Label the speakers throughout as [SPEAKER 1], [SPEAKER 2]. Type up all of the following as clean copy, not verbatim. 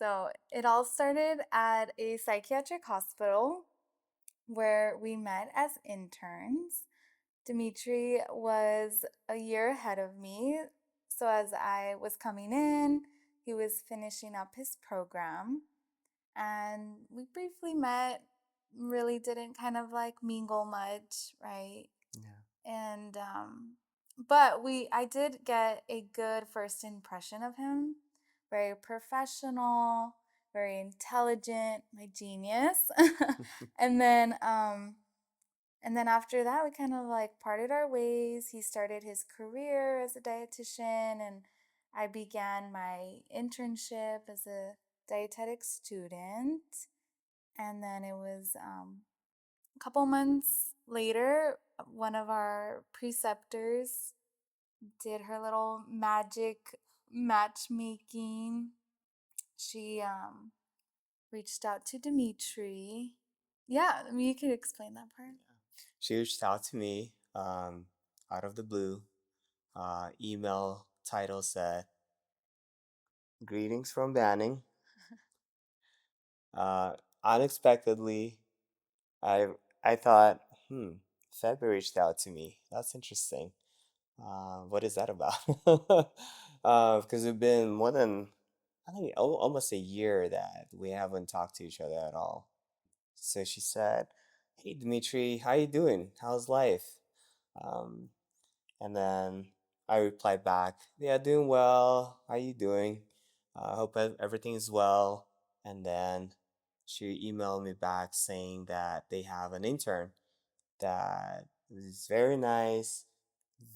[SPEAKER 1] So it all started at a psychiatric hospital where we met as interns. Dmitry was a year ahead of me. So as I was coming in, he was finishing up his program. And we briefly met, really didn't kind of like mingle much, right?
[SPEAKER 2] Yeah.
[SPEAKER 1] And but I did get a good first impression of him. Very professional, very intelligent, my genius. and then um and then after that we kind of like parted our ways. He started his career as a dietitian and I began my internship as a dietetic student. And then it was a couple months later, one of our preceptors did her little magic matchmaking. She reached out to Dimitri. Yeah, I mean, you could explain that part.
[SPEAKER 2] Yeah. She reached out to me out of the blue. Email title said, "Greetings from Banning." Uh, Unexpectedly, I I thought, February reached out to me. That's interesting. What is that about? Because it's been more than, I think, almost a year that we haven't talked to each other at all. So she said, "Hey, Dimitri, how you doing? How's life?" Um, and then I replied back, "Yeah, doing well. How you doing? Hope everything is well." And then she emailed me back saying that they have an intern that is very nice,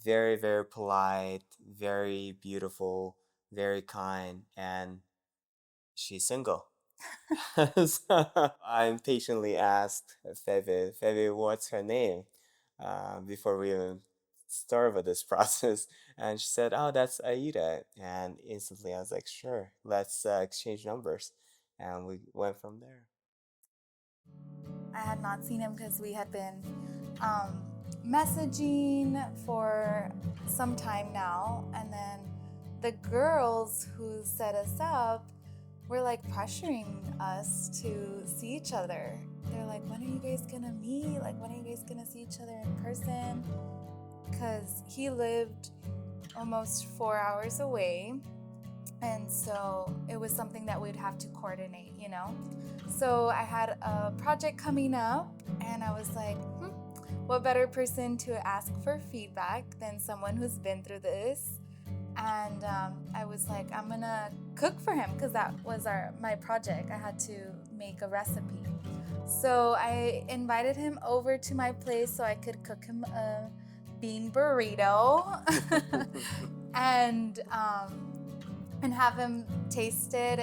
[SPEAKER 2] very, very polite, very beautiful, very kind, and she's single. So I impatiently asked Feve, what's her name? Before we even start with this process. And she said, oh, that's Aida. And instantly I was like, sure, let's exchange numbers. And we went from there.
[SPEAKER 1] I had not seen him because we had been um, messaging for some time now. And then the girls who set us up were like pressuring us to see each other. They're like, when are you guys gonna meet? Like, when are you guys gonna see each other in person? Because he lived almost 4 hours away. And so it was something that we'd have to coordinate. So I had a project coming up, and I was like, what better person to ask for feedback than someone who's been through this? And I was like, I'm gonna cook for him because that was my project. I had to make a recipe. So I invited him over to my place so I could cook him a bean burrito. and and have him taste it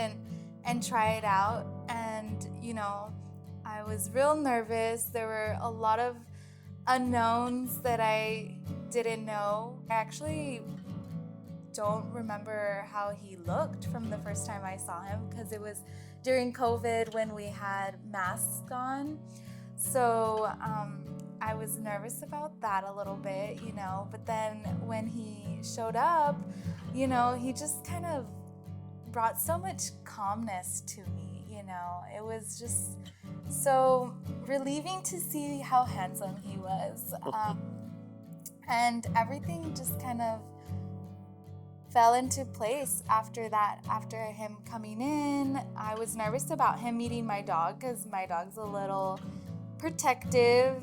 [SPEAKER 1] and try it out. And I was real nervous. There were a lot of unknowns that I didn't know. I actually don't remember how he looked from the first time I saw him because it was during COVID when we had masks on. So I was nervous about that a little bit. But then when he showed up, he just kind of brought so much calmness to me. It was just so relieving to see how handsome he was. And everything just kind of fell into place after that. After him coming in, I was nervous about him meeting my dog because my dog's a little protective,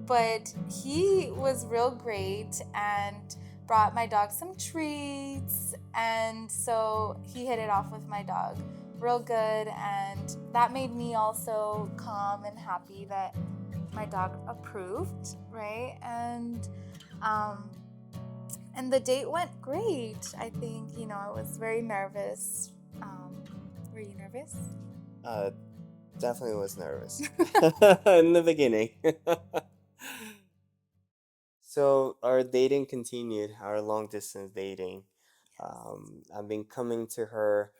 [SPEAKER 1] but he was real great and brought my dog some treats. And so he hit it off with my dog real good. And that made me also calm and happy that my dog approved, right? Um, and the date went great. I think, I was very nervous. Were you nervous?
[SPEAKER 2] uh, Definitely was nervous in the beginning. So our dating continued, our long distance dating.
[SPEAKER 1] Yes.
[SPEAKER 2] I've been coming to her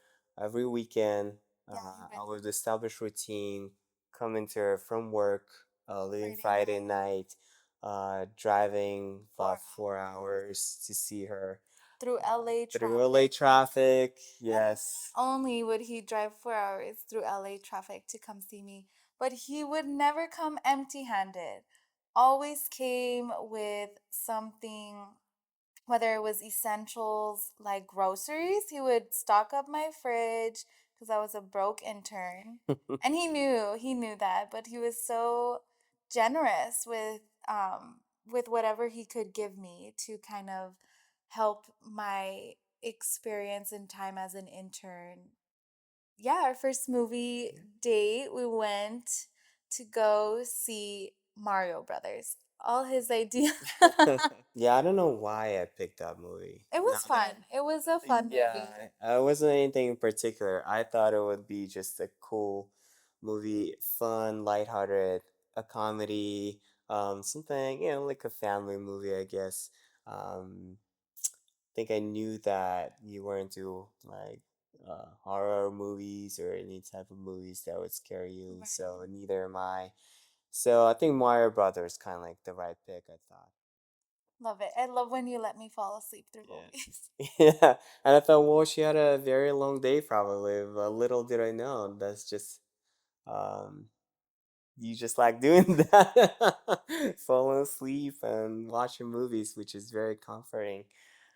[SPEAKER 2] every weekend.
[SPEAKER 1] Yeah, you've
[SPEAKER 2] I
[SPEAKER 1] been
[SPEAKER 2] would establish routine, coming to her from work, leaving
[SPEAKER 1] Friday
[SPEAKER 2] Friday
[SPEAKER 1] night,
[SPEAKER 2] night, driving about
[SPEAKER 1] 4 hours.
[SPEAKER 2] 4 hours to see her.
[SPEAKER 1] through LA
[SPEAKER 2] Through LA
[SPEAKER 1] traffic.
[SPEAKER 2] traffic, yes.
[SPEAKER 1] Only would he drive 4 hours through LA traffic to come see me, but he would never come empty handed. Always came with something, whether it was essentials like groceries. He would stock up my fridge because I was a broke intern. And he knew that, but he was so generous with whatever he could give me to kind of help my experience and time as an intern. Yeah, our first movie date, we went to go see Mario Brothers. All his idea.
[SPEAKER 2] Yeah, I don't know why I picked that movie.
[SPEAKER 1] It
[SPEAKER 2] Now
[SPEAKER 1] was
[SPEAKER 2] that,
[SPEAKER 1] fun. It was a fun
[SPEAKER 2] yeah,
[SPEAKER 1] movie.
[SPEAKER 2] it wasn't anything in particular. I thought it would be just a cool movie, fun, lighthearted, a comedy, something, like a family movie, I guess. Um, think I knew that you were into like horror movies or any type of movies that would scare you,
[SPEAKER 1] Right.
[SPEAKER 2] so neither am I. So I think Mario Brothers kind of like the right pick, I thought.
[SPEAKER 1] Love it. I love when you let me fall asleep through movies.
[SPEAKER 2] Yeah. Yeah. And I thought, well, she had a very long day probably, but little did I know that's just um you just like doing that, falling asleep and watching movies, which is very comforting.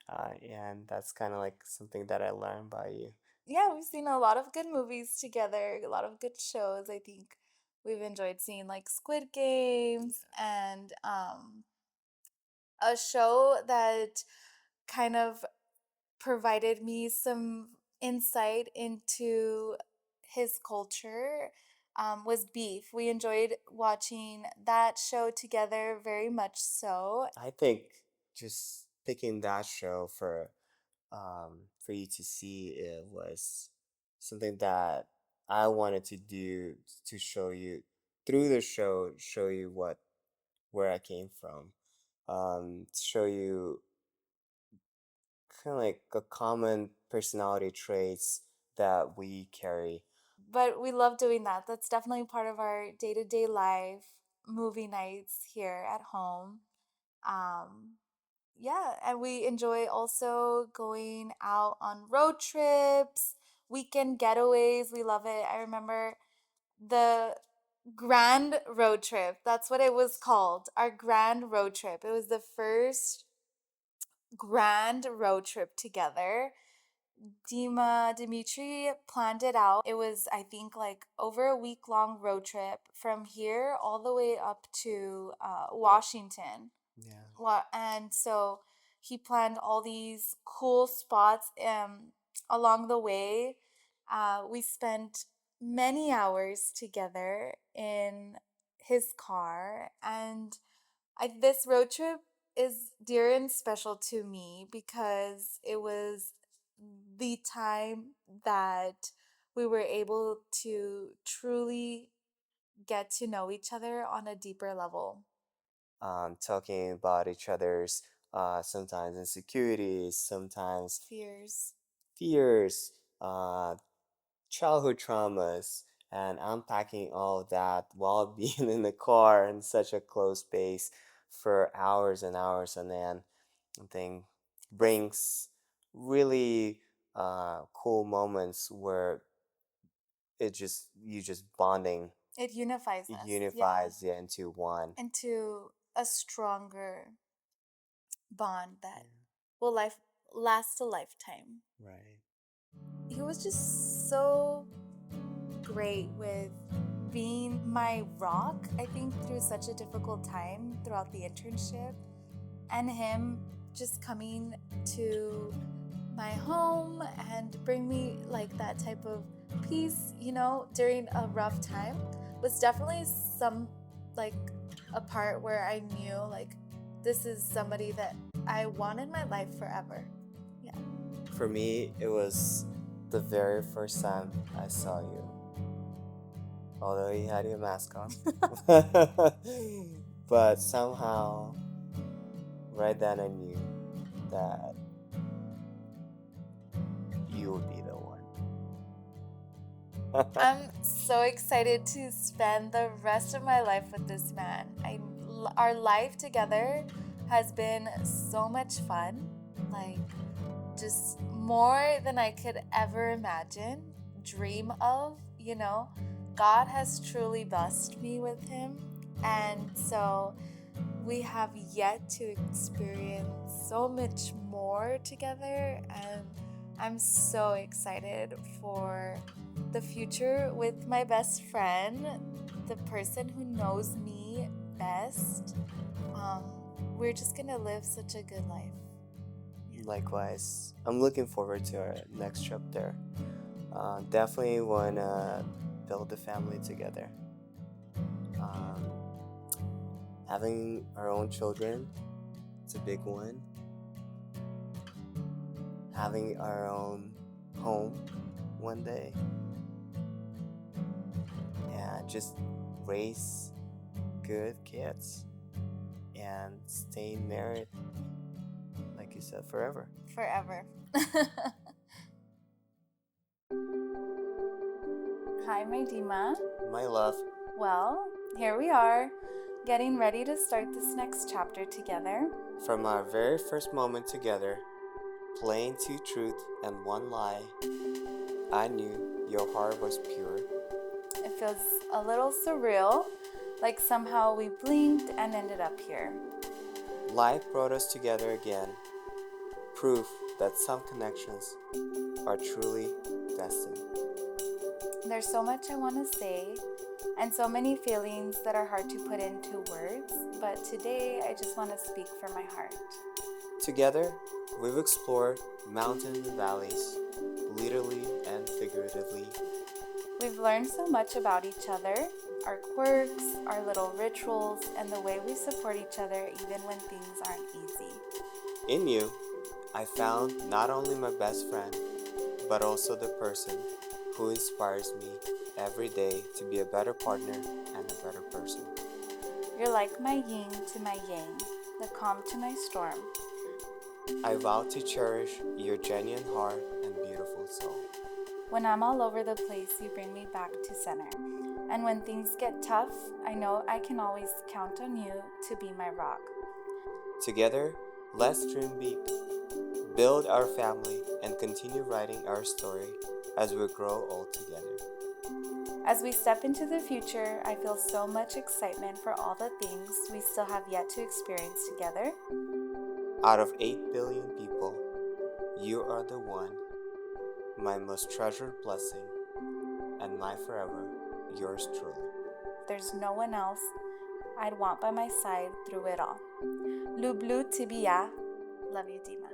[SPEAKER 2] And that's kind of like something that I learned by you.
[SPEAKER 1] Yeah, we've seen a lot of good movies together, a lot of good shows. I think we've enjoyed seeing like Squid Games and a show that kind of provided me some insight into his culture was Beef. We enjoyed watching that show together very much so.
[SPEAKER 2] I think just picking that show for you to see it was something that I wanted to do to show you through the show you what where I came from, to show you kind of like a common personality traits that we carry.
[SPEAKER 1] But we love doing that. That's definitely part of our day to day life, movie nights here at home. Um, yeah, and we enjoy also going out on road trips, weekend getaways. We love it. I remember the grand road trip. That's what it was called. Our grand road trip. It was the first grand road trip together. Dimitri planned it out. It was, I think, like over a week long road trip from here all the way up to Washington.
[SPEAKER 2] Yeah.
[SPEAKER 1] And so he planned all these cool spots along the way. We spent many hours together in his car, and this road trip is dear and special to me because it was the time that we were able to truly get to know each other on a deeper level.
[SPEAKER 2] Talking about each other's sometimes insecurities, sometimes
[SPEAKER 1] Fears.
[SPEAKER 2] fears, childhood traumas, and unpacking all of that while being in the car in such a close space for hours and hours on end, I think brings really cool moments where it just you just bonding
[SPEAKER 1] It unifies us, yeah,
[SPEAKER 2] unifies, yeah, into one.
[SPEAKER 1] into a stronger bond
[SPEAKER 2] Yeah,
[SPEAKER 1] that will last a lifetime.
[SPEAKER 2] right.
[SPEAKER 1] He was just so great with being my rock, I think, through such a difficult time throughout the internship, and him just coming to my home and bring me like that type of peace, during a rough time was definitely some like a part where I knew like this is somebody that I want in my life forever. Yeah.
[SPEAKER 2] For me, it was the very first time I saw you, although you had your mask on. But somehow, right then, I knew that you would be the one.
[SPEAKER 1] I'm so excited to spend the rest of my life with this man. Our life together has been so much fun. Like just more than I could ever imagine, dream of, God has truly blessed me with him. And so we have yet to experience so much more together. And I'm so excited for the future with my best friend, the person who knows me best. We're just going to live such a good life.
[SPEAKER 2] Likewise, I'm looking forward to our next trip there. Definitely want to build a family together. Having our own children, it's a big one. Having our own home one day. And just raise good kids. And stay married, like you said, forever.
[SPEAKER 1] Forever. Hi, my Dima.
[SPEAKER 2] My love.
[SPEAKER 1] Well, here we are, getting ready to start this next chapter together.
[SPEAKER 2] From our very first moment together, playing two truth and one lie, I knew your heart was pure.
[SPEAKER 1] It feels a little surreal, like somehow we blinked and ended up here.
[SPEAKER 2] Life brought us together again, proof that some connections are truly destined.
[SPEAKER 1] There's so much I want to say, and so many feelings that are hard to put into words, but today I just want to speak from my heart.
[SPEAKER 2] Together, we've explored mountains and valleys, literally and figuratively.
[SPEAKER 1] We've learned so much about each other, our quirks, our little rituals, and the way we support each other even when things aren't easy.
[SPEAKER 2] In you, I found not only my best friend, but also the person who inspires me every day to be a better partner and a better person.
[SPEAKER 1] You're like my yin to my yang, the calm to my storm.
[SPEAKER 2] I vow to cherish your genuine heart and beautiful soul.
[SPEAKER 1] When I'm all over the place, you bring me back to center. And when things get tough, I know I can always count on you to be my rock.
[SPEAKER 2] Together, let's dream big, build our family, and continue writing our story as we grow old together.
[SPEAKER 1] As we step into the future, I feel so much excitement for all the things we still have yet to experience together.
[SPEAKER 2] Out of 8 billion people, you are the one, my most treasured blessing, and my forever, yours truly.
[SPEAKER 1] There's no one else I'd want by my side through it all. Lublu Tibia. Love you, Dima.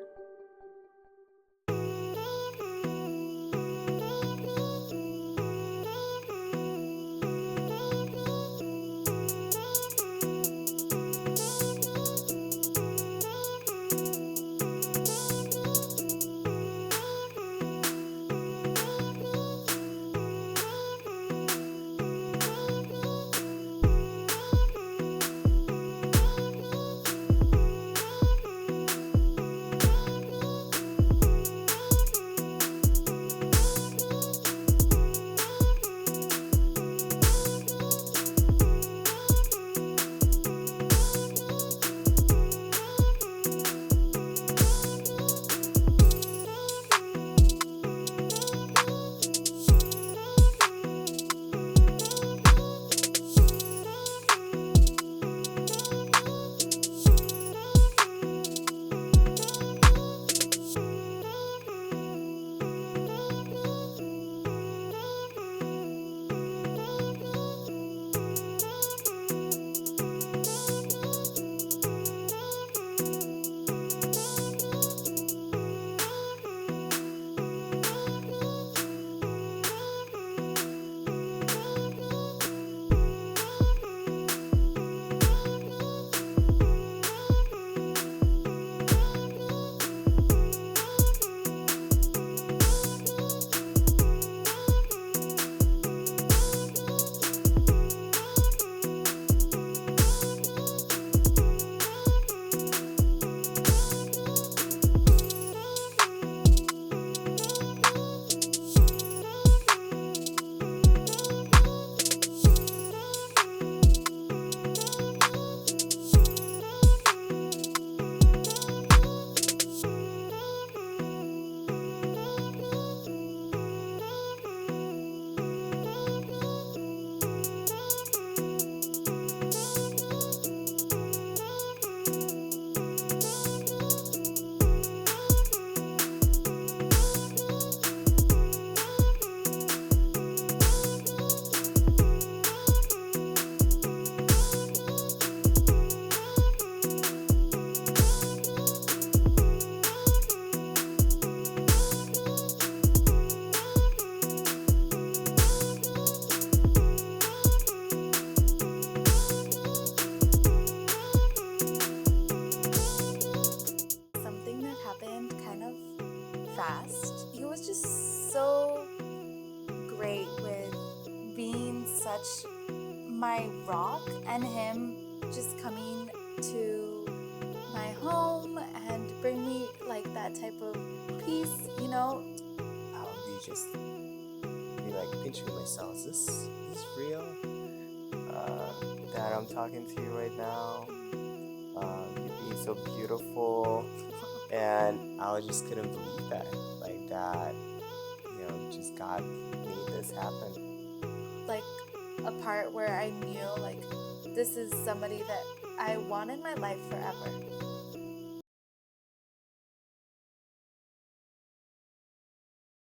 [SPEAKER 1] he was just so great with being such my rock, and him just coming to my home and bring me like that type of peace, you know.
[SPEAKER 2] I would be like pinching myself. Is this real? That I'm talking to you right now. You being so beautiful, and I just couldn't believe that. Like that, just God made this happen.
[SPEAKER 1] Like a part where I knew like this is somebody that I want in my life forever.